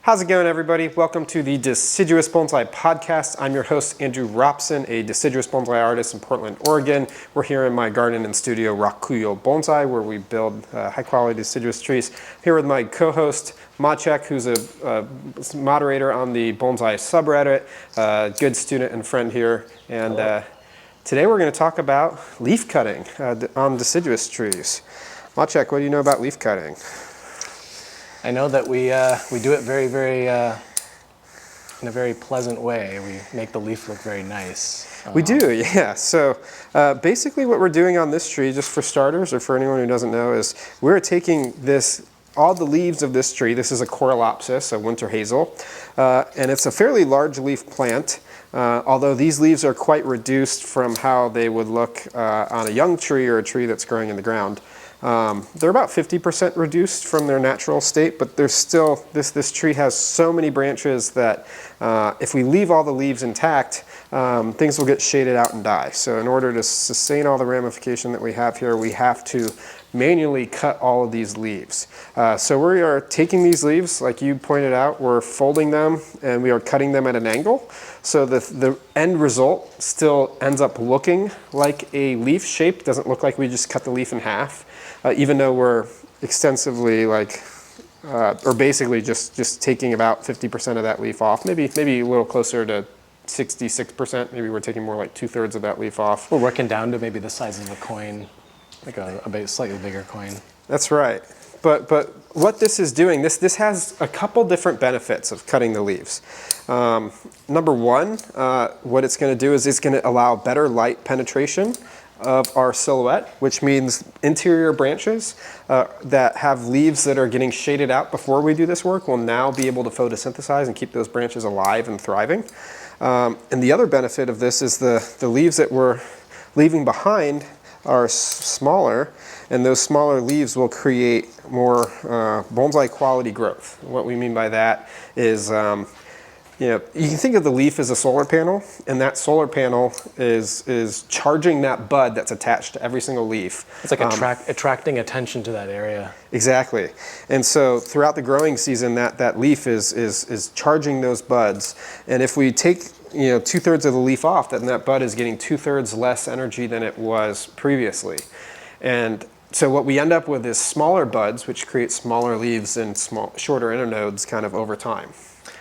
How's it going, everybody? Welcome to the Deciduous Bonsai podcast. I'm your host, Andrew Robson, a deciduous bonsai artist in Portland, Oregon. We're here in my garden and studio, RAKUYO Bonsai, where we build high-quality deciduous trees. Here with my co-host, Maciek, who's a moderator on the Bonsai subreddit, a good student and friend here. And today we're going to talk about leaf cutting on deciduous trees. Maciek, what do you know about leaf cutting? I know that we do it in a very pleasant way. We make the leaf look very nice. We do, yeah. So basically what we're doing on this tree, just for starters, or for anyone who doesn't know, is we're taking all the leaves of this tree. This is a Corylopsis, a winter hazel, and it's a fairly large leaf plant. Although these leaves are quite reduced from how they would look on a young tree or a tree that's growing in the ground. They're about 50% reduced from their natural state, but there's still, this tree has so many branches that if we leave all the leaves intact, things will get shaded out and die. So in order to sustain all the ramification that we have here, we have to manually cut all of these leaves. So we are taking these leaves, like you pointed out, we're folding them and we are cutting them at an angle. So the end result still ends up looking like a leaf shape. Doesn't look like we just cut the leaf in half. Even though we're extensively or basically just taking about 50% of that leaf off, maybe a little closer to 66%, maybe we're taking more like 2/3 of that leaf off. We're working down to maybe the size of a coin, like a slightly bigger coin. That's right. But what this is doing, this has a couple different benefits of cutting the leaves. Number one, what it's going to do is it's going to allow better light penetration of our silhouette, which means interior branches that have leaves that are getting shaded out before we do this work will now be able to photosynthesize and keep those branches alive and thriving. And the other benefit of this is the leaves that we're leaving behind are smaller, and those smaller leaves will create more bonsai quality growth. What we mean by that is you can think of the leaf as a solar panel, and that solar panel is charging that bud that's attached to every single leaf. It's like attracting attention to that area. Exactly. And so throughout the growing season, that leaf is charging those buds. And if we take 2/3 of the leaf off, then that bud is getting 2/3 less energy than it was previously. And so what we end up with is smaller buds, which create smaller leaves and shorter internodes kind of over time.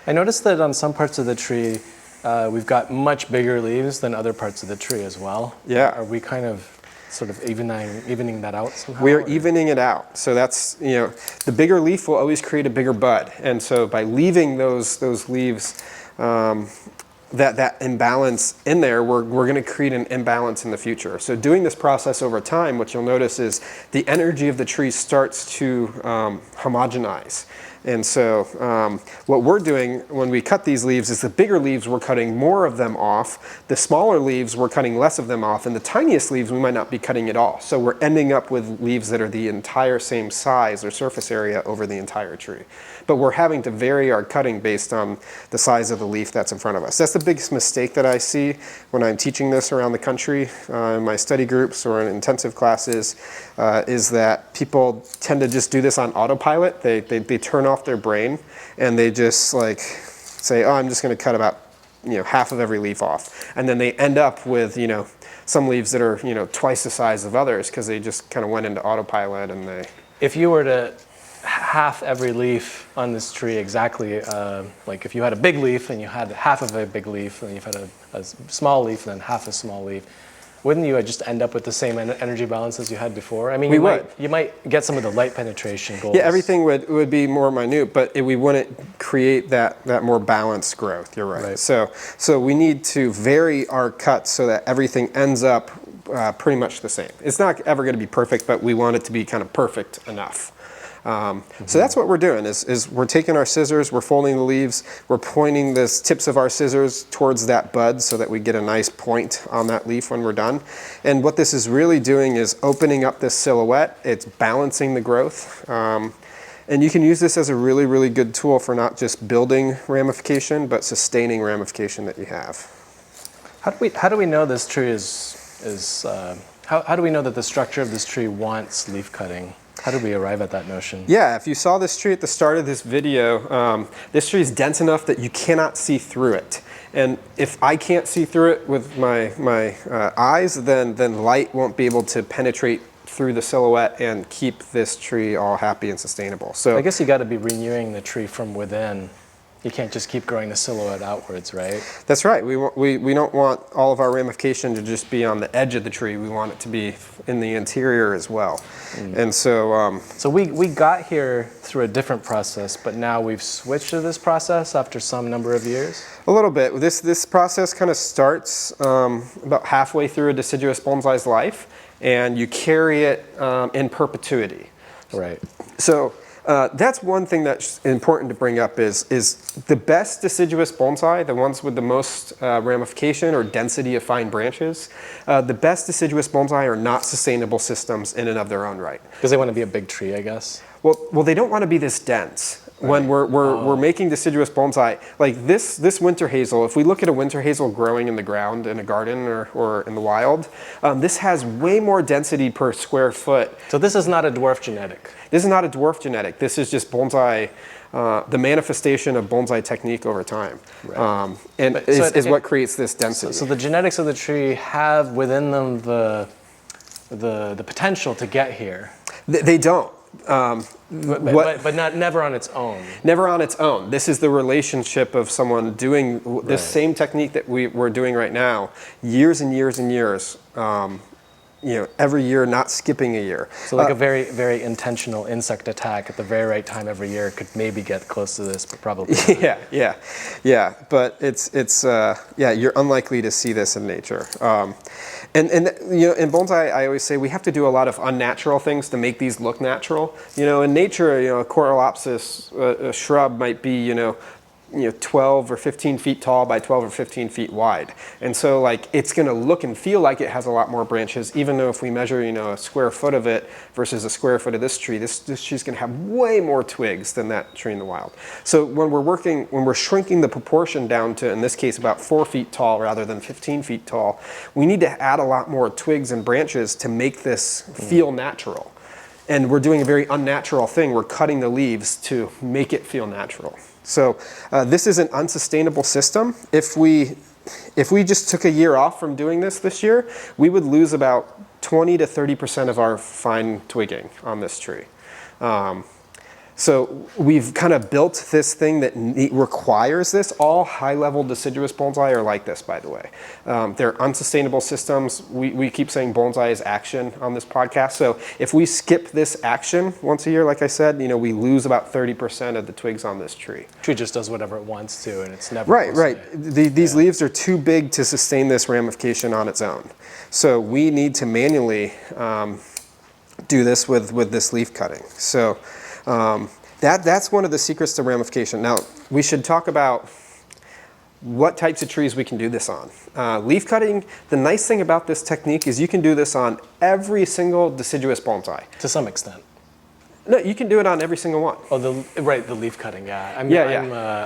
I noticed that on some parts of the tree, we've got much bigger leaves than other parts of the tree as well. Yeah. Are we kind of sort of evening that out somehow? We are evening it out. So that's, the bigger leaf will always create a bigger bud. And so by leaving those leaves, that imbalance in there, we're going to create an imbalance in the future. So doing this process over time, what you'll notice is the energy of the tree starts to homogenize. And so what we're doing when we cut these leaves is the bigger leaves, we're cutting more of them off. The smaller leaves, we're cutting less of them off. And the tiniest leaves, we might not be cutting at all. So we're ending up with leaves that are the entire same size or surface area over the entire tree. But we're having to vary our cutting based on the size of the leaf that's in front of us. That's the biggest mistake that I see when I'm teaching this around the country in my study groups or in intensive classes, is that people tend to just do this on autopilot. They turn off their brain and they just say, oh, I'm just going to cut about half of every leaf off. And then they end up with some leaves that are twice the size of others because they just kind of went into autopilot and they... If you were to half every leaf on this tree exactly, like if you had a big leaf and you had half of a big leaf, and you've had a small leaf and then half a small leaf, wouldn't you just end up with the same energy balance as you had before? I mean, you might get some of the light penetration goals. Yeah, everything would be more minute, but we wouldn't create that more balanced growth. You're right. So we need to vary our cuts so that everything ends up pretty much the same. It's not ever going to be perfect, but we want it to be kind of perfect enough. So that's what we're doing is we're taking our scissors, we're folding the leaves, we're pointing the tips of our scissors towards that bud so that we get a nice point on that leaf when we're done. And what this is really doing is opening up this silhouette. It's balancing the growth. And you can use this as a really, really good tool for not just building ramification, but sustaining ramification that you have. How do we know this tree how do we know that the structure of this tree wants leaf cutting? How did we arrive at that notion? Yeah, if you saw this tree at the start of this video, this tree is dense enough that you cannot see through it. And if I can't see through it with my eyes, then light won't be able to penetrate through the silhouette and keep this tree all happy and sustainable. So I guess you got to be renewing the tree from within. You can't just keep growing the silhouette outwards, right? that's right. We don't want all of our ramification to just be on the edge of the tree. We want it to be in the interior as well. And so So we got here through a different process, but now we've switched to this process after some number of years? a little bit. This process kind of starts about halfway through a deciduous bonsai's life, and you carry it in perpetuity. Right. So that's one thing that's important to bring up is the best deciduous bonsai, the ones with the most ramification or density of fine branches, the best deciduous bonsai are not sustainable systems in and of their own right. Because they want to be a big tree, I guess. Well, they don't want to be this dense. When we're making deciduous bonsai, like this winter hazel, if we look at a winter hazel growing in the ground in a garden or in the wild, this has way more density per square foot. So this is not a dwarf genetic. This is not a dwarf genetic. This is just bonsai, the manifestation of bonsai technique over time, Right. and But- is what creates this density. So the genetics of the tree have within them the potential to get here, They don't. but not never on its own. Never on its own. This is the relationship of someone doing this same technique that we're doing right now, years and years and years. Every year, not skipping a year. So like a very, very intentional insect attack at the very right time every year could maybe get close to this, but probably not. Yeah. But it's you're unlikely to see this in nature. And in bonsai, I always say we have to do a lot of unnatural things to make these look natural. In nature, a Corylopsis, a shrub might be 12 or 15 feet tall by 12 or 15 feet wide. And so it's going to look and feel like it has a lot more branches, even though if we measure, a square foot of it versus a square foot of this tree, this tree's going to have way more twigs than that tree in the wild. So when we're shrinking the proportion down to, in this case, about 4 feet tall rather than 15 feet tall, we need to add a lot more twigs and branches to make this feel natural. And we're doing a very unnatural thing. We're cutting the leaves to make it feel natural. So this is an unsustainable system. If we just took a year off from doing this year, we would lose about 20 to 30% of our fine twigging on this tree. So we've kind of built this thing that requires this. All high-level deciduous bonsai are like this, by the way. They're unsustainable systems. We keep saying bonsai is action on this podcast. So if we skip this action once a year, like I said, we lose about 30% of the twigs on this tree. Tree just does whatever it wants to, and it's never Right. These leaves are too big to sustain this ramification on its own. So we need to manually do this with this leaf cutting. So that's one of the secrets to ramification. Now, we should talk about what types of trees we can do this on. Leaf cutting, the nice thing about this technique is you can do this on every single deciduous bonsai. To some extent. No, you can do it on every single one. Oh, the leaf cutting, yeah.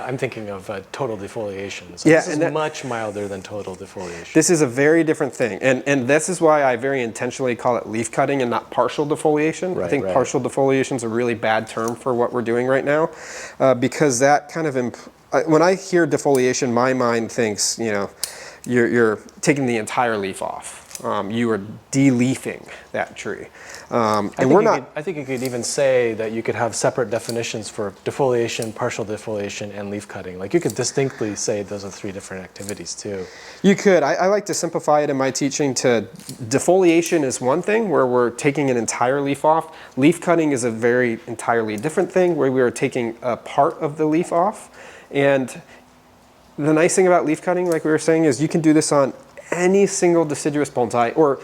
I'm thinking of total defoliation. So this is much milder than total defoliation. This is a very different thing. And this is why I very intentionally call it leaf cutting and not partial defoliation. I think partial defoliation is a really bad term for what we're doing right now, because that kind of, when I hear defoliation, my mind thinks, you're taking the entire leaf off. You are de-leafing that tree. I think you could even say that you could have separate definitions for defoliation, partial defoliation, and leaf cutting. Like you could distinctly say those are 3 different activities too. You could. I like to simplify it in my teaching to defoliation is one thing where we're taking an entire leaf off. Leaf cutting is a very entirely different thing where we are taking a part of the leaf off. And the nice thing about leaf cutting, like we were saying, is you can do this on any single deciduous bonsai, or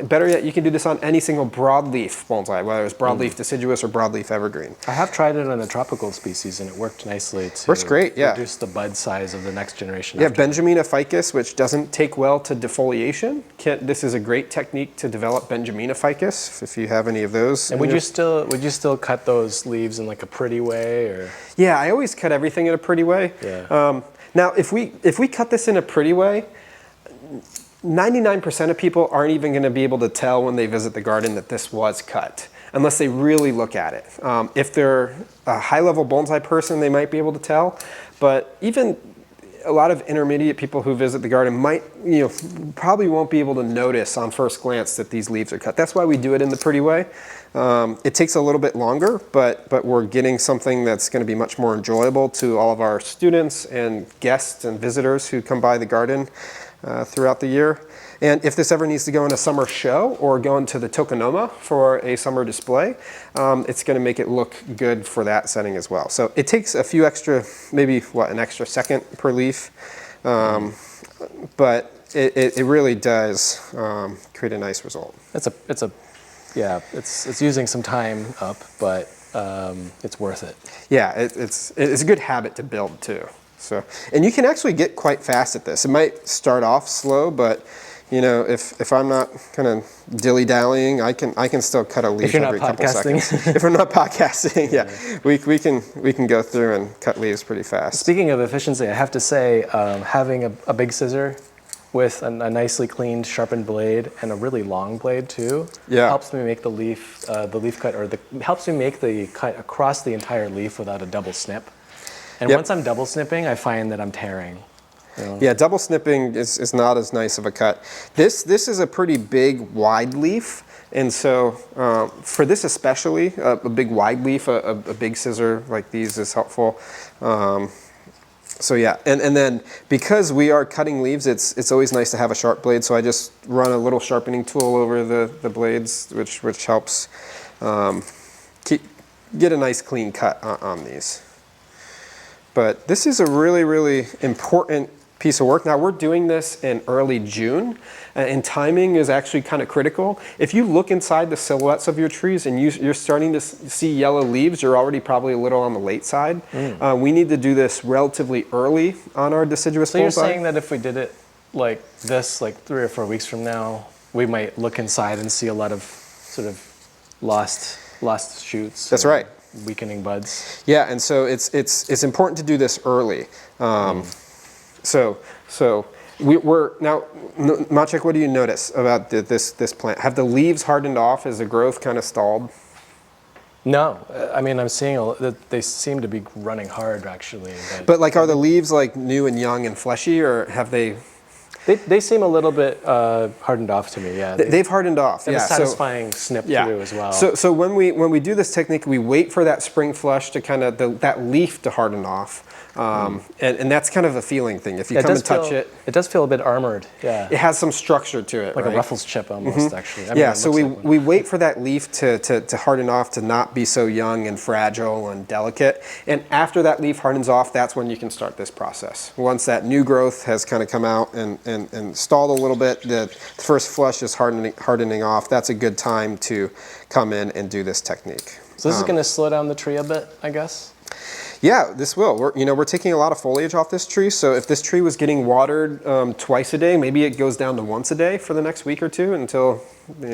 better yet, you can do this on any single broadleaf bonsai, whether it's broadleaf deciduous or broadleaf evergreen. I have tried it on a tropical species, and it worked nicely to Works great, yeah. reduce the bud size of the next generation. Yeah, Benjamina ficus, which doesn't take well to defoliation. This is a great technique to develop Benjamina ficus, if you have any of those. And would you still cut those leaves in like a pretty way, or? Yeah, I always cut everything in a pretty way. Yeah. Now, if we cut this in a pretty way, 99% of people aren't even going to be able to tell when they visit the garden that this was cut. unless they really look at it. If they're a high-level bonsai person, they might be able to tell, but even a lot of intermediate people who visit the garden might, probably won't be able to notice on first glance that these leaves are cut. That's why we do it in the pretty way. It takes a little bit longer, but we're getting something that's going to be much more enjoyable to all of our students and guests and visitors who come by the garden throughout the year. And if this ever needs to go in a summer show or go into the tokonoma for a summer display, it's going to make it look good for that setting as well. So it takes a few extra, maybe an extra second per leaf, but it really does create a nice result. It's using some time up, but it's worth it. Yeah, it's a good habit to build too. So, and you can actually get quite fast at this. It might start off slow, but if I'm not kind of dilly-dallying, I can still cut a leaf every couple seconds. If I'm not podcasting, yeah, we can go through and cut leaves pretty fast. Speaking of efficiency, I have to say, having a big scissor with a nicely cleaned, sharpened blade and a really long blade too, helps me make the leaf cut, helps me make the cut across the entire leaf without a double snip. And once I'm double snipping, I find that I'm tearing. Yeah, double snipping is not as nice of a cut. This is a pretty big, wide leaf, and so for this especially, a big wide leaf, a big scissor like these is helpful. So yeah, and then because we are cutting leaves, it's always nice to have a sharp blade. So I just run a little sharpening tool over the blades, which helps get a nice clean cut on these. But this is a really, really important piece of work. Now we're doing this in early June, and timing is actually kind of critical. If you look inside the silhouettes of your trees and you're starting to see yellow leaves, you're already probably a little on the late side. We need to do this relatively early on our deciduous bonsai. So you're saying that if we did it like this, like 3 or 4 weeks from now, we might look inside and see a lot of sort of lost shoots. That's right. Weakening buds. Yeah, and so it's important to do this early. So we're now, Maciek, what do you notice about this plant? Have the leaves hardened off? Is the growth kind of stalled? No, I mean, I'm seeing that they seem to be running hard actually. But like, are the leaves like new and young and fleshy, or have they? They seem a little bit hardened off to me. Yeah, they've hardened off. And a satisfying snip through as well. So when we do this technique, we wait for that spring flush to kind of that leaf to harden off. And that's kind of a feeling thing. If you come and touch it. It does feel a bit armored, yeah. It has some structure to it, like right? a Ruffles chip almost, actually. I mean, yeah, so we wait for that leaf to harden off, to not be so young and fragile and delicate. And after that leaf hardens off, that's when you can start this process. Once that new growth has kind of come out and stalled a little bit, the first flush is hardening off, that's a good time to come in and do this technique. So this is going to slow down the tree a bit, I guess? Yeah, this will. We're taking a lot of foliage off this tree, so if this tree was getting watered twice a day, maybe it goes down to once a day for the next week or two until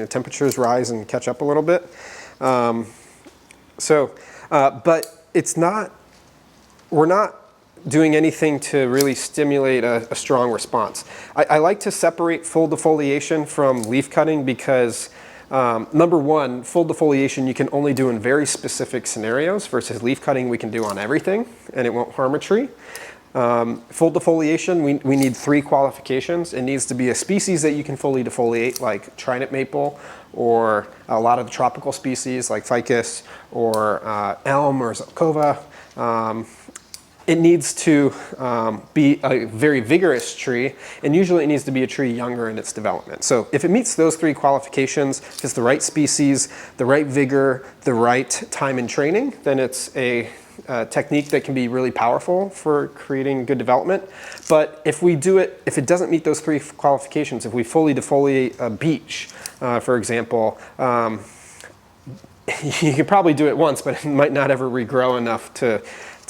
temperatures rise and catch up a little bit. But we're not doing anything to really stimulate a strong response. I like to separate full defoliation from leaf cutting because number one, full defoliation you can only do in very specific scenarios, versus leaf cutting we can do on everything and it won't harm a tree. Full defoliation, we need 3 qualifications. It needs to be a species that you can fully defoliate, like trinip maple, or a lot of the tropical species like ficus, or elm or zelkova. It needs to be a very vigorous tree, and usually it needs to be a tree younger in its development. So if it meets those 3 qualifications, if it's the right species, the right vigor, the right time and training, then it's a technique that can be really powerful for creating good development. But if it doesn't meet those 3 qualifications, if we fully defoliate a beech, for example, you can probably do it once, but it might not ever regrow enough to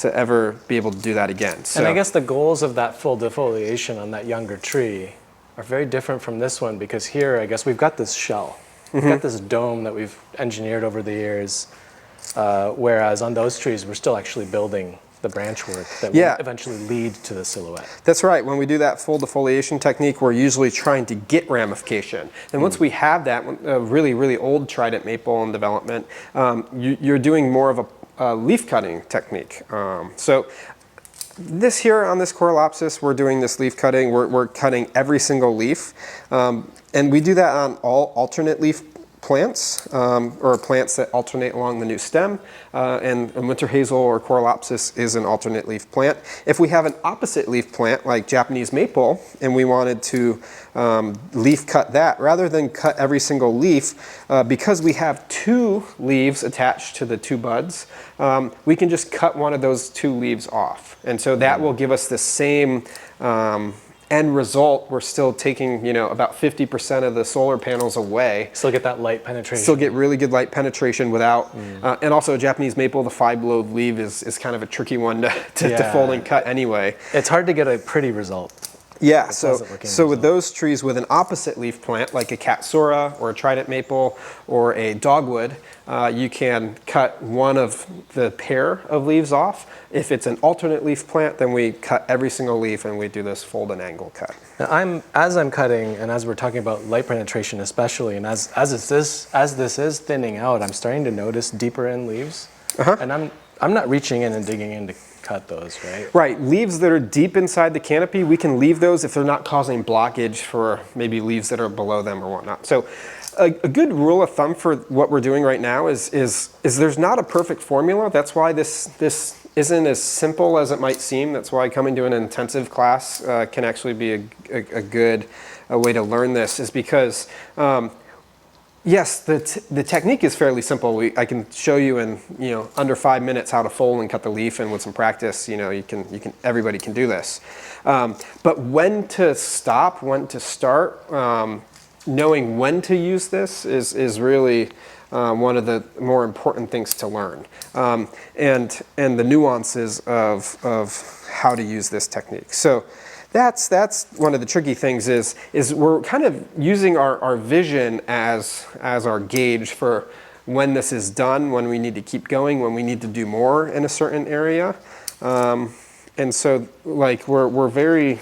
ever be able to do that again. So, and I guess the goals of that full defoliation on that younger tree are very different from this one, because here, I guess we've got this shell. We've got this dome that we've engineered over the years, whereas on those trees, we're still actually building the branch work that Yeah. will eventually lead to the silhouette. That's right. When we do that full defoliation technique, we're usually trying to get ramification. And once we have that, a really, really old trident maple in development, you're doing more of a leaf cutting technique. So this here on this Corylopsis, we're doing this leaf cutting. We're cutting every single leaf. And we do that on all alternate leaf plants, or plants that alternate along the new stem, and winter hazel or Corylopsis is an alternate leaf plant. If we have an opposite leaf plant like Japanese maple and we wanted to leaf cut that, rather than cut every single leaf, because we have two leaves attached to the two buds, we can just cut one of those two leaves off. And so that will give us the same end result. We're still taking, about 50% of the solar panels away. Still get that light penetration. Still get really good light penetration without, and also Japanese maple, the 5-lobe leaf is kind of a tricky one to fold and cut anyway. It's hard to get a pretty result. Yeah, so result. with those trees with an opposite leaf plant, like a Katsura or a trident maple or a dogwood, you can cut one of the pair of leaves off. If it's an alternate leaf plant, then we cut every single leaf and we do this fold and angle cut. Now as I'm cutting, and as we're talking about light penetration especially, and as this is thinning out, I'm starting to notice deeper in leaves. And I'm not reaching in and digging in to cut those, right? Right, leaves that are deep inside the canopy, we can leave those if they're not causing blockage for maybe leaves that are below them or whatnot. So a good rule of thumb for what we're doing right now is there's not a perfect formula. That's why this isn't as simple as it might seem. That's why coming to an intensive class can actually be a good way to learn this, is because yes, the technique is fairly simple. I can show you in under 5 minutes how to fold and cut the leaf, and with some practice, everybody can do this. But when to stop, when to start, knowing when to use this is really one of the more important things to learn, and the nuances of how to use this technique. So that's one of the tricky things is we're kind of using our vision as our gauge for when this is done, when we need to keep going, when we need to do more in a certain area. And so we're very...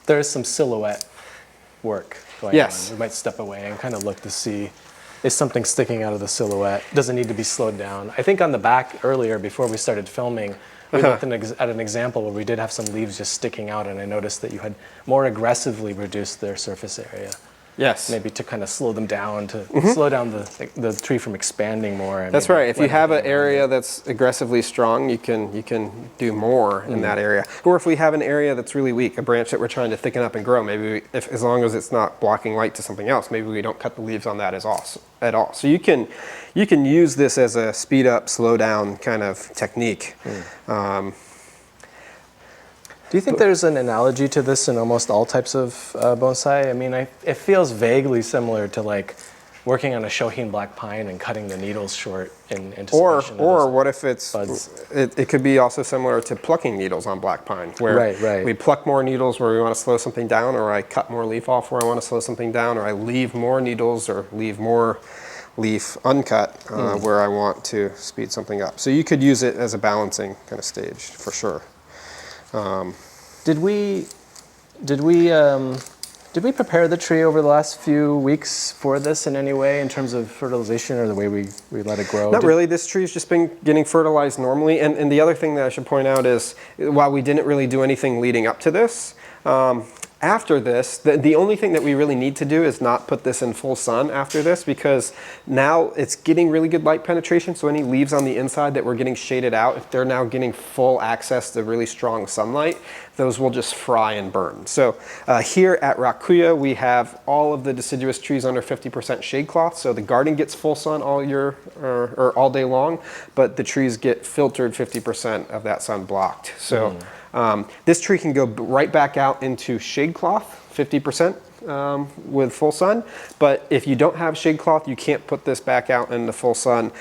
There's some silhouette work going Yes. on. We might step away and kind of look to see, is something sticking out of the silhouette? Does it need to be slowed down? I think on the back earlier, before we started filming, we looked at an example where we did have some leaves just sticking out, and I noticed that you had more aggressively reduced their surface area. Yes. Maybe to kind of slow them down, to slow down the tree from expanding more. That's right. If you have an area that's aggressively strong, you can do more in that area. Or if we have an area that's really weak, a branch that we're trying to thicken up and grow, maybe as long as it's not blocking light to something else, maybe we don't cut the leaves on that at all. So you can use this as a speed up, slow down kind of technique. Do you think there's an analogy to this in almost all types of bonsai? I mean, it feels vaguely similar to like working on a Shohin black pine and cutting the needles short in anticipation. Or what if buds. it could be also similar to plucking needles on black pine, where Right. we pluck more needles where we want to slow something down, or I cut more leaf off where I want to slow something down, or I leave more needles or leave more leaf uncut where I want to speed something up. So you could use it as a balancing kind of stage for sure. Did we prepare the tree over the last few weeks for this in any way in terms of fertilization or the way we let it grow? Not really. This tree's just been getting fertilized normally. And the other thing that I should point out is, while we didn't really do anything leading up to this, after this, the only thing that we really need to do is not put this in full sun after this, because now it's getting really good light penetration. So any leaves on the inside that were getting shaded out, if they're now getting full access to really strong sunlight, those will just fry and burn. So here at RAKUYO, we have all of the deciduous trees under 50% shade cloth. So the garden gets full sun all year or all day long, but the trees get filtered 50% of that sun blocked. So this tree can go right back out into shade cloth, 50% with full sun. But if you don't have shade cloth, you can't put this back out in the full sun.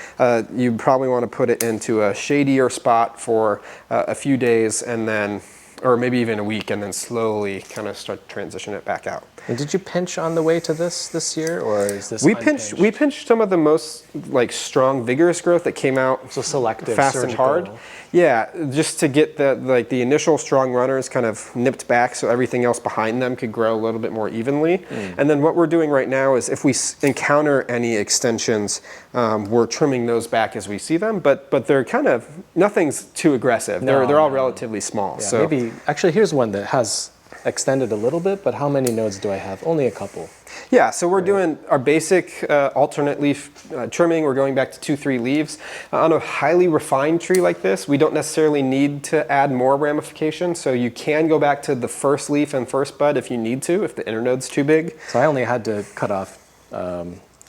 You probably want to put it into a shadier spot for a few days and then or maybe even a week, and then slowly kind of start to transition it back out. And did you pinch on the way to this year, or is this We unpinched? pinched some of the most like strong, vigorous growth that came out So selective, fast surgical. and hard. Yeah, just to get the initial strong runners kind of nipped back so everything else behind them could grow a little bit more evenly. And then what we're doing right now is if we encounter any extensions, we're trimming those back as we see them, but they're kind of, nothing's too aggressive. They're all relatively small. Yeah, so maybe, actually here's one that has extended a little bit, but how many nodes do I have? Only a couple. yeah, so we're doing our basic alternate leaf trimming. We're going back to 2-3 leaves. On a highly refined tree like this, we don't necessarily need to add more ramification, so you can go back to the first leaf and first bud if you need to, if the internode's too big. So I only had to cut off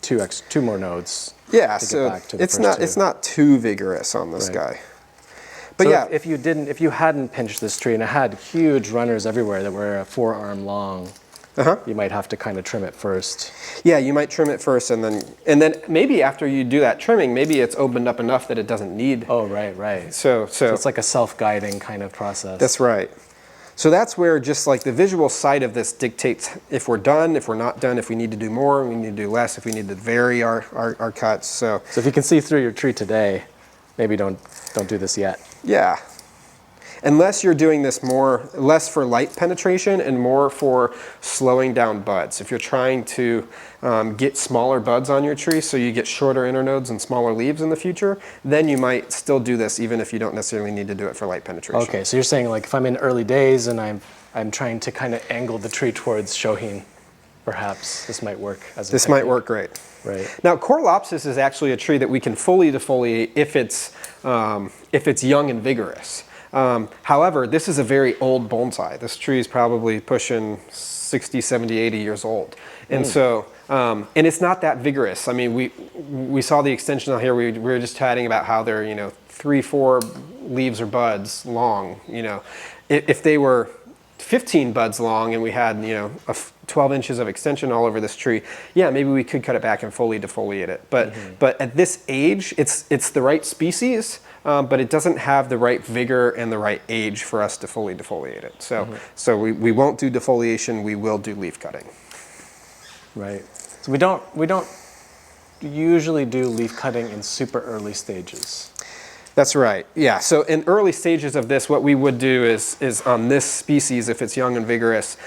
two more nodes. Yeah, to so get back to the it's first it's not too vigorous on this Right. guy. But So yeah, if you hadn't pinched this tree and it had huge runners everywhere that were a forearm long, you might have to kind of trim it first. yeah, you might trim it first, and then maybe after you do that trimming, maybe it's opened up enough that it doesn't need. Oh, right. So It's like a self-guiding kind of process. that's right. So that's where just like the visual sight of this dictates if we're done, if we're not done, if we need to do more, we need to do less, if we need to vary our cuts. So if you can see through your tree today, maybe don't do this yet. yeah. Unless you're doing this less for light penetration and more for slowing down buds. If you're trying to get smaller buds on your tree so you get shorter internodes and smaller leaves in the future, then you might still do this even if you don't necessarily need to do it for light penetration. Okay, so you're saying like if I'm in early days and I'm trying to kind of angle the tree towards Shohin, perhaps this might work as a This might work great. Right. Now, Corylopsis is actually a tree that we can fully defoliate if it's young and vigorous. However, this is a very old bonsai. This tree is probably pushing 60, 70, 80 years old. And so, and it's not that vigorous. I mean, we saw the extension out here. We were just chatting about how they're, 3-4 leaves or buds long. If they were 15 buds long and we had, 12 inches of extension all over this tree, yeah, maybe we could cut it back and fully defoliate it. But at this age, it's the right species, but it doesn't have the right vigor and the right age for us to fully defoliate it. So we won't do defoliation, we will do leaf cutting. Right. So we don't usually do leaf cutting in super early stages. That's right. Yeah. So in early stages of this, what we would do is on this species, if it's young and vigorous,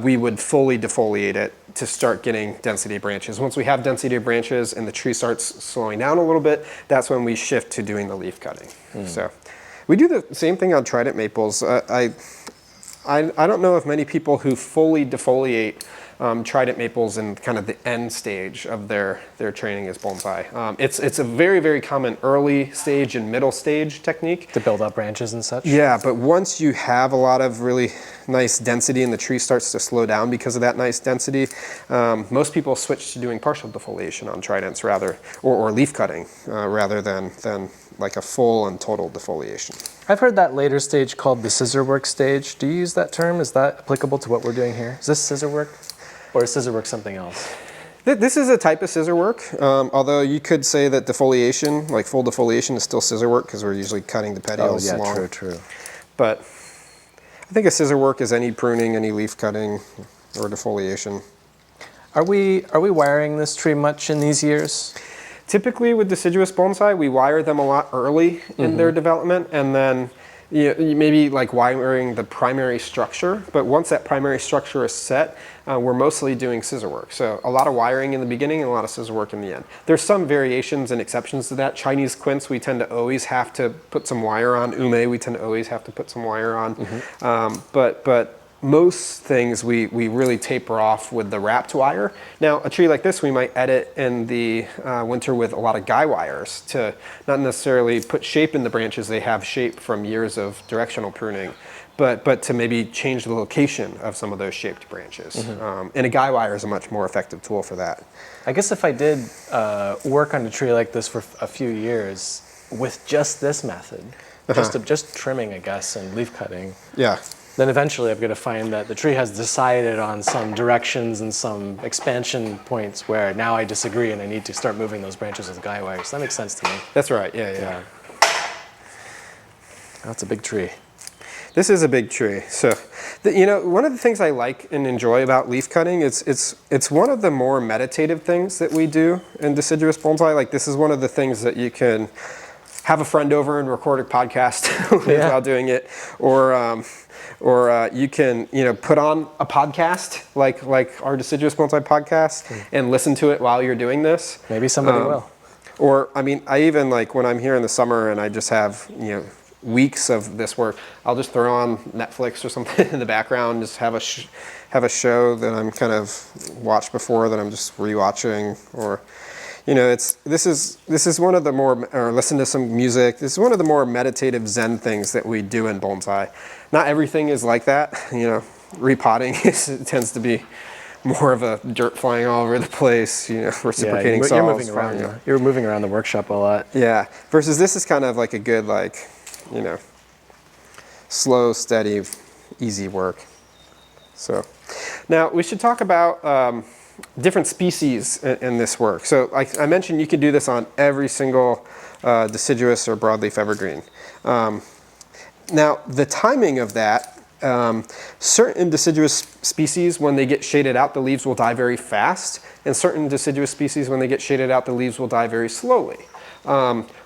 we would fully defoliate it to start getting density of branches. Once we have density of branches and the tree starts slowing down a little bit, that's when we shift to doing the leaf cutting. So we do the same thing on trident maples. I don't know of many people who fully defoliate trident maples in kind of the end stage of their training as bonsai. It's a very, very common early stage and middle stage technique. To build up branches and such? Yeah, but once you have a lot of really nice density and the tree starts to slow down because of that nice density, most people switch to doing partial defoliation on tridents or leaf cutting rather than like a full and total defoliation. I've heard that later stage called the scissor work stage. Do you use that term? Is that applicable to what we're doing here? Is this scissor work? Or is scissor work something else? This is a type of scissor work, although you could say that defoliation, like full defoliation, is still scissor work because we're usually cutting the petioles long. True. But I think a scissor work is any pruning, any leaf cutting, or defoliation. Are we wiring this tree much in these years? Typically with deciduous bonsai, we wire them a lot early in their development, and then you maybe like wiring the primary structure, but once that primary structure is set, we're mostly doing scissor work. So a lot of wiring in the beginning and a lot of scissor work in the end. There's some variations and exceptions to that. Chinese quince, we tend to always have to put some wire on. Ume, we tend to always have to put some wire on. But most things we really taper off with the wrapped wire. Now, a tree like this, we might edit in the winter with a lot of guy wires to not necessarily put shape in the branches. They have shape from years of directional pruning, but to maybe change the location of some of those shaped branches. And a guy wire is a much more effective tool for that. I guess if I did work on a tree like this for a few years with just this method, just trimming, I guess, and leaf cutting, Yeah. then eventually I'm going to find that the tree has decided on some directions and some expansion points where now I disagree and I need to start moving those branches with guy wires. That makes sense to me. That's right. Yeah. That's a big tree. This is a big tree. So, one of the things I like and enjoy about leaf cutting is it's one of the more meditative things that we do in Deciduous Bonsai. Like, this is one of the things that you can have a friend over and record a podcast while doing it, or you can put on a podcast like our Deciduous Bonsai podcast and listen to it while you're doing this. Maybe somebody will. Or I even like when I'm here in the summer and I just have weeks of this work, I'll just throw on Netflix or something in the background, just have a show that I'm kind of watched before that I'm just rewatching, or this is one of the more, or listen to some music. This is one of the more meditative Zen things that we do in bonsai. Not everything is like that. Repotting tends to be more of a dirt flying all over the place, reciprocating soils. You're moving around the workshop a lot. Yeah, versus this is kind of like a good, slow, steady, easy work. So now we should talk about different species in this work. So like I mentioned, you could do this on every single deciduous or broadleaf evergreen. Now the timing of that, certain deciduous species, when they get shaded out, the leaves will die very fast, and certain deciduous species, when they get shaded out, the leaves will die very slowly.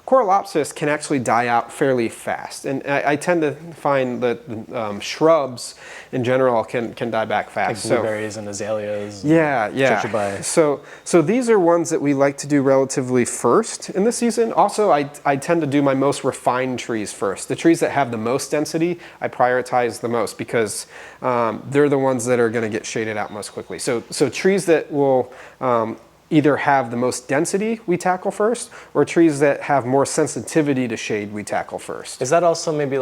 Coralopsis can actually die out fairly fast, and I tend to find that shrubs in general can die back fast. Like blueberries and azaleas. Yeah. So these are ones that we like to do relatively first in the season. Also, I tend to do my most refined trees first. The trees that have the most density, I prioritize the most because they're the ones that are going to get shaded out most quickly. So trees that will either have the most density we tackle first, or trees that have more sensitivity to shade we tackle first. Is that also maybe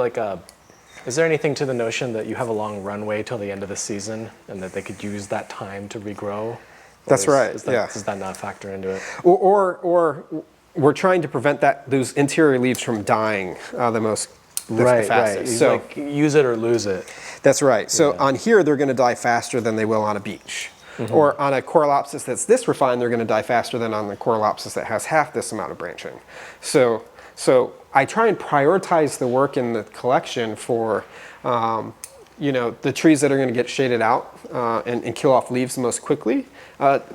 is there anything to the notion that you have a long runway till the end of the season and that they could use that time to regrow? That's right, Does that not factor into it? Or we're trying to prevent those interior leaves from dying the fastest. Right. So use it or lose it. That's right. So on here, they're gonna die faster than they will on a beech. Mm-hmm. Or on a Coralopsis that's this refined, they're going to die faster than on the Coralopsis that has half this amount of branching. So I try and prioritize the work in the collection for the trees that are going to get shaded out and kill off leaves the most quickly.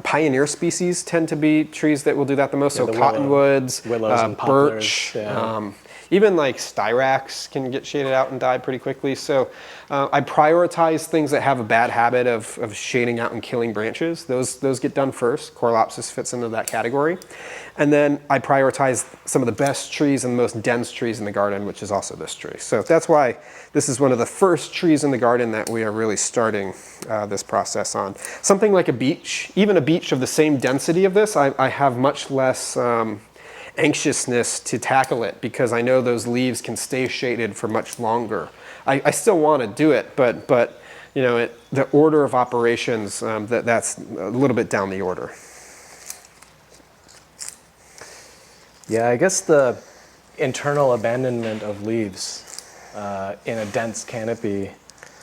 Pioneer species tend to be trees that will do that the most. So cottonwoods, willows and birch, poplars, even like styrax can get shaded out and die pretty quickly. So I prioritize things that have a bad habit of shading out and killing branches. Those get done first. Coralopsis fits into that category. And then I prioritize some of the best trees and the most dense trees in the garden, which is also this tree. So that's why this is one of the first trees in the garden that we are really starting this process on. Something like a beech, even a beech of the same density of this, I have much less anxiousness to tackle it because I know those leaves can stay shaded for much longer. I still want to do it, but the order of operations, that's a little bit down the order. Yeah, I guess the internal abandonment of leaves in a dense canopy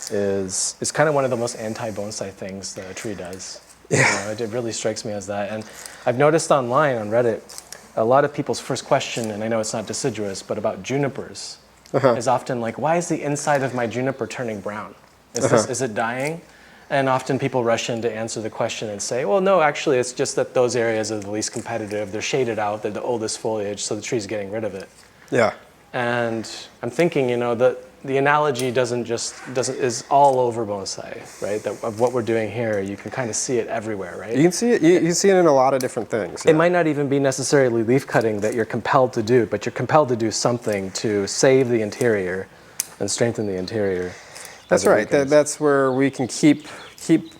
is kind of one of the most anti-bonsai things that a tree does. Yeah. It really strikes me as that. And I've noticed online on Reddit, a lot of people's first question, and I know it's not deciduous, but about junipers, is often like, why is the inside of my juniper turning brown? Is it dying? And often people rush in to answer the question and say, well, no, actually, it's just that those areas are the least competitive. They're shaded out. They're the oldest foliage, so the tree's getting rid of it. Yeah. And I'm thinking, the analogy is all over bonsai, right? That of what we're doing here, you can kind of see it everywhere, right? You can see it. You see it in a lot of different things. It might not even be necessarily leaf cutting that you're compelled to do, but you're compelled to do something to save the interior and strengthen the interior. That's right. That's where we can keep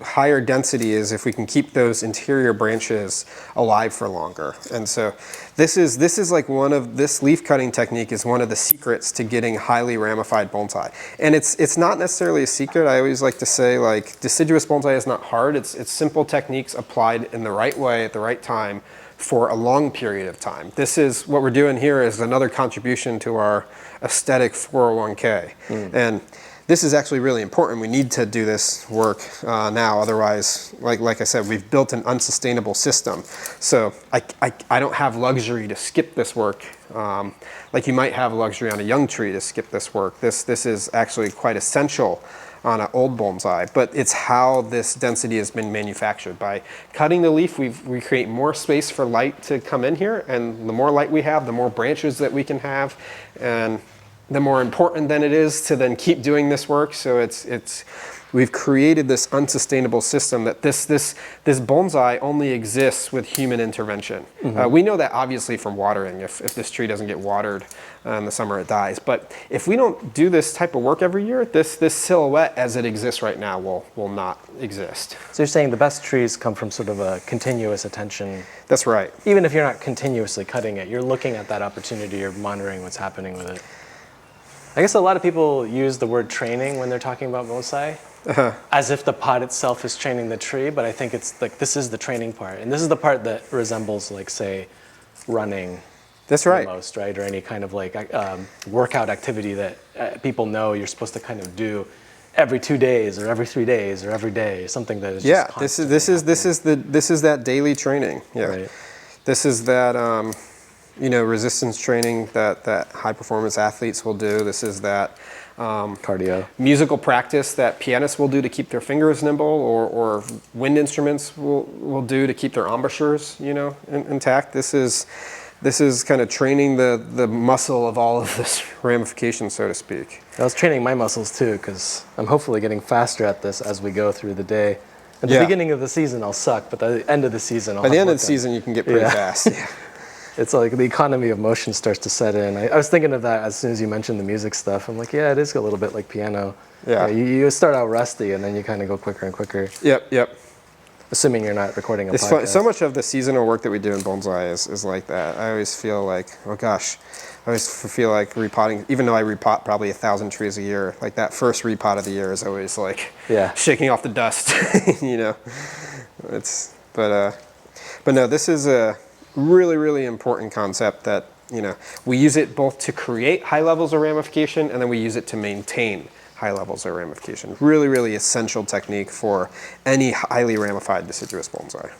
higher density, is if we can keep those interior branches alive for longer. And so this is like this leaf cutting technique is one of the secrets to getting highly ramified bonsai. And it's not necessarily a secret. I always like to say, like, deciduous bonsai is not hard. It's simple techniques applied in the right way at the right time for a long period of time. This is what we're doing here is another contribution to our aesthetic 401k. And this is actually really important. We need to do this work now. Otherwise, like I said, we've built an unsustainable system. So I don't have luxury to skip this work. Like you might have luxury on a young tree to skip this work. This is actually quite essential on an old bonsai, but it's how this density has been manufactured. By cutting the leaf, we create more space for light to come in here, and the more light we have, the more branches that we can have, and the more important then it is to then keep doing this work. So we've created this unsustainable system that this bonsai only exists with human intervention. We know that obviously from watering. If this tree doesn't get watered in the summer, it dies. But if we don't do this type of work every year, this silhouette as it exists right now will not exist. So you're saying the best trees come from sort of a continuous attention. That's right. Even if you're not continuously cutting it, you're looking at that opportunity, you're monitoring what's happening with it. I guess a lot of people use the word training when they're talking about bonsai, as if the pot itself is training the tree, but I think it's like this is the training part, and this is the part that resembles, like, say, running. That's right. Most, right? Or any kind of like workout activity that people know you're supposed to kind of do every 2 days or every 3 days or every day, something that is just constantly this is that daily training. Yeah, right. This is that resistance training that high performance athletes will do. This is that Cardio. Musical practice that pianists will do to keep their fingers nimble, or wind instruments will do to keep their embouchures, intact. This is kind of training the muscle of all of this ramification, so to speak. I was training my muscles too, because I'm hopefully getting faster at this as we go through the day. At the beginning of the season, I'll suck, but at the end of the season, By the end of the season, you can get pretty fast. Yeah. It's like the economy of motion starts to set in. I was thinking of that as soon as you mentioned the music stuff. I'm like, yeah, it is a little bit like piano. Yeah. You start out rusty, and then you kind of go quicker and quicker. Yep. Assuming you're not recording a podcast. So much of the seasonal work that we do in bonsai is like that. I always feel like, oh gosh, I always feel like repotting, even though I repot probably 1,000 trees a year, like that first repot of the year is always like shaking off the dust, But no, this is a really, really important concept that, we use it both to create high levels of ramification, and then we use it to maintain high levels of ramification. Really, really essential technique for any highly ramified deciduous bonsai.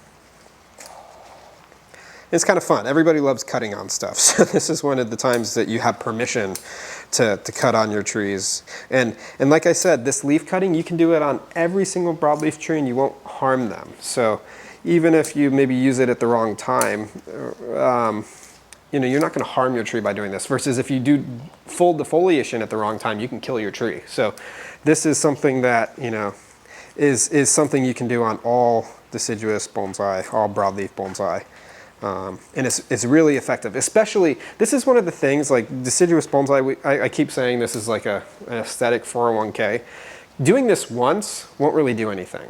It's kind of fun. Everybody loves cutting on stuff. So this is one of the times that you have permission to cut on your trees. And like I said, this leaf cutting, you can do it on every single broadleaf tree and you won't harm them. So even if you maybe use it at the wrong time, you're not going to harm your tree by doing this. Versus if you do fold the foliage in at the wrong time, you can kill your tree. So this is something that, is something you can do on all deciduous bonsai, all broadleaf bonsai. And it's really effective. Especially, this is one of the things, like deciduous bonsai, I keep saying this is like an aesthetic 401k. Doing this once won't really do anything.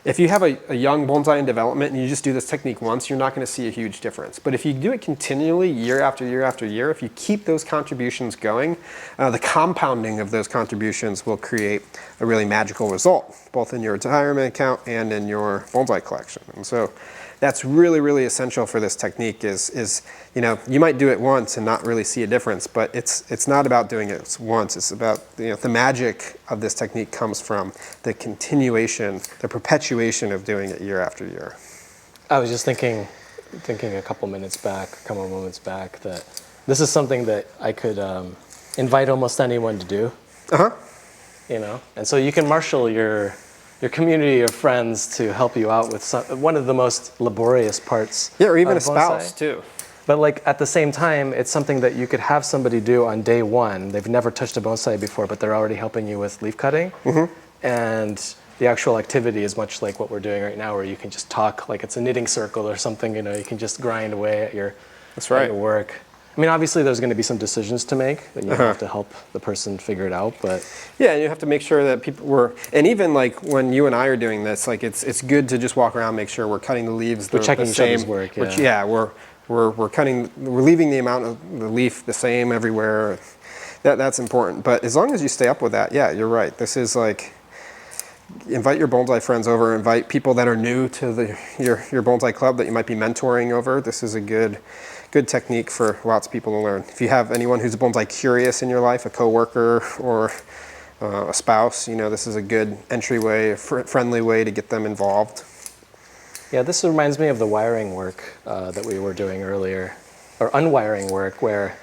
If you have a young bonsai in development and you just do this technique once, you're not going to see a huge difference. But if you do it continually, year after year after year, if you keep those contributions going, the compounding of those contributions will create a really magical result, both in your retirement account and in your bonsai collection. And so that's really, really essential for this technique is you might do it once and not really see a difference, but it's not about doing it once. It's about, the magic of this technique comes from the continuation, the perpetuation of doing it year after year. I was just thinking a couple moments back, that this is something that I could invite almost anyone to do. And so you can marshal your community of friends to help you out with one of the most laborious parts. Yeah, or even of a spouse bonsai. too. But like at the same time, it's something that you could have somebody do on day one. They've never touched a bonsai before, but they're already helping you with leaf cutting. And the actual activity is much like what we're doing right now, where you can just talk like it's a knitting circle or something. You can just grind away at your work. I mean, obviously, there's going to be some decisions to make that you have to help the person figure it out. But yeah, and you have to make sure that people and even like when you and I are doing this, like it's good to just walk around, make sure we're cutting the leaves. We're checking each other's work. We're leaving the amount of the leaf the same everywhere. That's important. But as long as you stay up with that, yeah, you're right. This is like, invite your bonsai friends over, invite people that are new to your bonsai club that you might be mentoring over. This is a good technique for lots of people to learn. If you have anyone who's bonsai curious in your life, a coworker or a spouse, this is a good entryway, friendly way to get them involved. Yeah, this reminds me of the wiring work that we were doing earlier, or unwiring work, where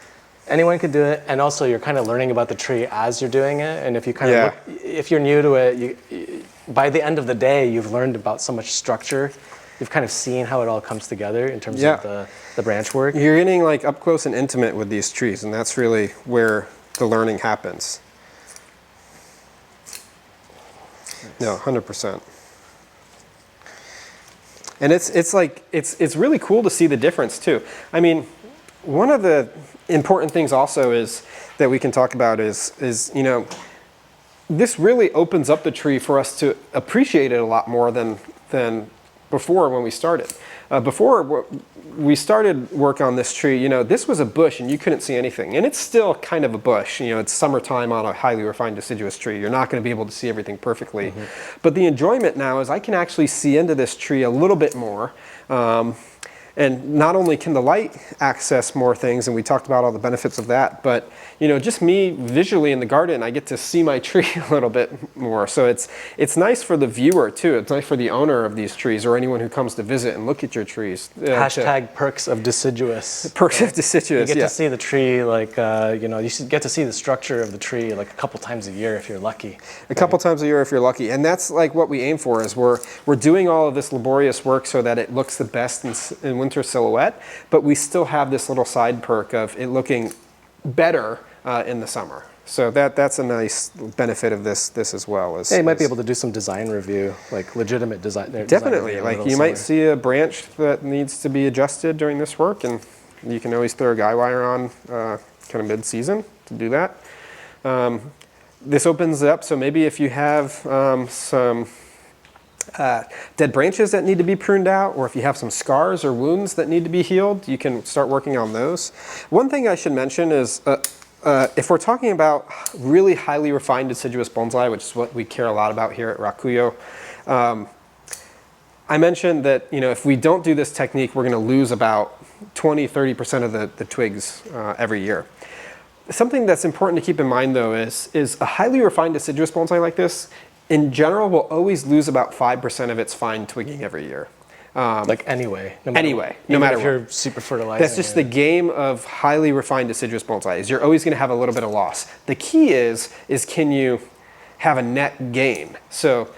anyone could do it, and also you're kind of learning about the tree as you're doing it. And if you kind of if you're new to it, by the end of the day, you've learned about so much structure. You've kind of seen how it all comes together in terms of the branch work. You're getting like up close and intimate with these trees, and that's really where the learning happens. Nice. No, 100%. And it's really cool to see the difference too. I mean, one of the important things also is that we can talk about is this really opens up the tree for us to appreciate it a lot more than before when we started. Before we started work on this tree, this was a bush and you couldn't see anything. And it's still kind of a bush. It's summertime on a highly refined deciduous tree. You're not going to be able to see everything perfectly. Mm-hmm. But the enjoyment now is I can actually see into this tree a little bit more. And not only can the light access more things, and we talked about all the benefits of that, but just me visually in the garden, I get to see my tree a little bit more. So it's nice for the viewer too. It's nice for the owner of these trees or anyone who comes to visit and look at your trees. Hashtag perks of deciduous. Perks of deciduous. You get to see the tree you should get to see the structure of the tree like a couple times a year if you're lucky. A couple times a year if you're lucky, and that's like what we aim for. Is we're doing all of this laborious work so that it looks the best in winter silhouette, but we still have this little side perk of it looking better in the summer. So that's a nice benefit of this as well. You might be able to do some design review, like legitimate design. Definitely, like you might see a branch that needs to be adjusted during this work, and you can always throw a guy wire on kind of mid-season to do that. This opens it up, so maybe if you have some dead branches that need to be pruned out, or if you have some scars or wounds that need to be healed, you can start working on those. One thing I should mention is if we're talking about really highly refined deciduous bonsai, which is what we care a lot about here at RAKUYO, I mentioned that if we don't do this technique, we're going to lose about 20-30% of the twigs every year. Something that's important to keep in mind though is a highly refined deciduous bonsai like this in general will always lose about 5% of its fine twigging every year. No matter what. If you're super fertilizing. That's just the game of highly refined deciduous bonsai, is you're always going to have a little bit of loss. The key is can you have a net gain? So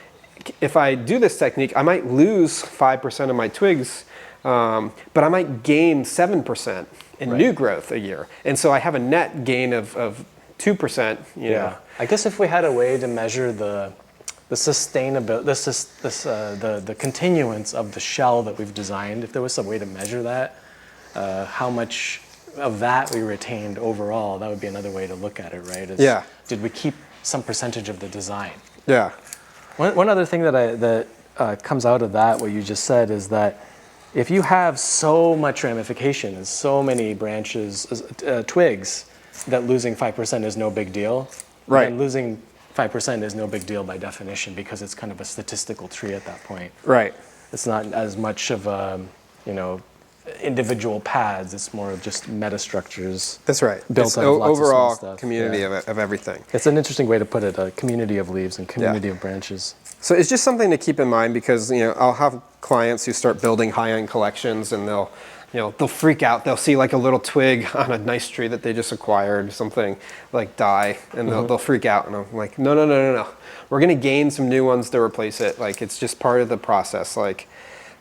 if I do this technique, I might lose 5% of my twigs, but I might gain 7% in new growth a year. And so I have a net gain of 2%. Yeah. I guess if we had a way to measure the sustainability, the continuance of the shell that we've designed, if there was some way to measure that, how much of that we retained overall, that would be another way to look at it, right? Did we keep some percentage of the design? Yeah. One other thing that comes out of that, what you just said, is that if you have so much ramification and so many branches, twigs, that losing 5% is no big deal. Right. And losing 5% is no big deal by definition because it's kind of a statistical tree at that point. Right. It's not as much of individual pads. It's more of just metastructures. That's right. Built it's out of lots of small overall stuff. Community of everything. It's an interesting way to put it, a community of leaves and community of branches. So it's just something to keep in mind because I'll have clients who start building high-end collections and they'll freak out. They'll see like a little twig on a nice tree that they just acquired, something like die, and they'll freak out. And I'm like, no. We're going to gain some new ones to replace it. Like it's just part of the process. Like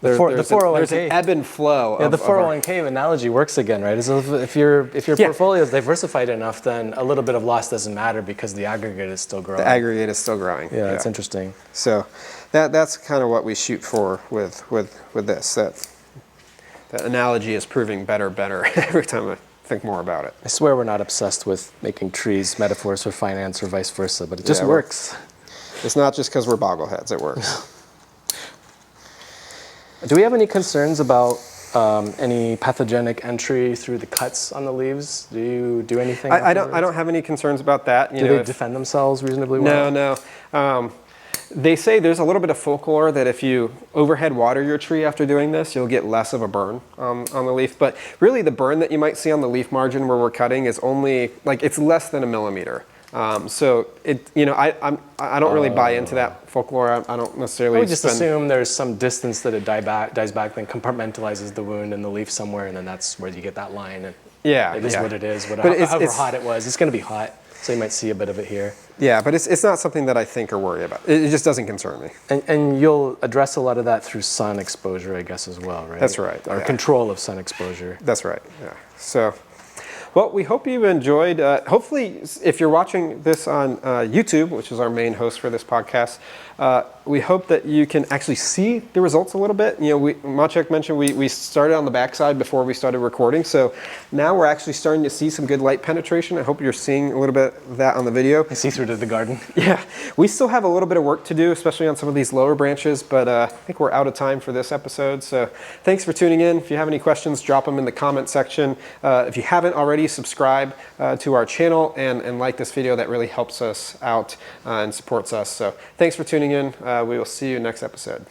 there's an ebb and flow. Yeah, the 401k analogy works again, right? So if your portfolio is diversified enough, then a little bit of loss doesn't matter because the aggregate is still growing. The aggregate is still growing. Yeah, it's interesting. So that's kind of what we shoot for with this. That analogy is proving better every time I think more about it. I swear we're not obsessed with making trees metaphors for finance or vice versa, but it just works. It's not just because we're boggleheads, it works. Do we have any concerns about any pathogenic entry through the cuts on the leaves? Do you do anything? I don't have any concerns about that. Do they defend themselves reasonably well? No. They say there's a little bit of folklore that if you overhead water your tree after doing this, you'll get less of a burn on the leaf. But really the burn that you might see on the leaf margin where we're cutting is only, it's less than a millimeter. So I don't really buy into that folklore. I don't necessarily. I would just assume there's some distance that it dies back, then compartmentalizes the wound in the leaf somewhere, and then that's where you get that line. And it is what it is. However hot it was, it's going to be hot, so you might see a bit of it here. Yeah, but it's not something that I think or worry about. It just doesn't concern me. And you'll address a lot of that through sun exposure, I guess, as well, right? That's right. Or control of sun exposure. That's right. Yeah. So. Well, we hope you enjoyed. Hopefully, if you're watching this on YouTube, which is our main host for this podcast, we hope that you can actually see the results a little bit. Maciek mentioned we started on the backside before we started recording, so now we're actually starting to see some good light penetration. I hope you're seeing a little bit of that on the video. I see through to the garden. Yeah, we still have a little bit of work to do, especially on some of these lower branches, but I think we're out of time for this episode. So thanks for tuning in. If you have any questions, drop them in the comment section. If you haven't already, subscribe to our channel and like this video. That really helps us out and supports us. So thanks for tuning in. We will see you next episode.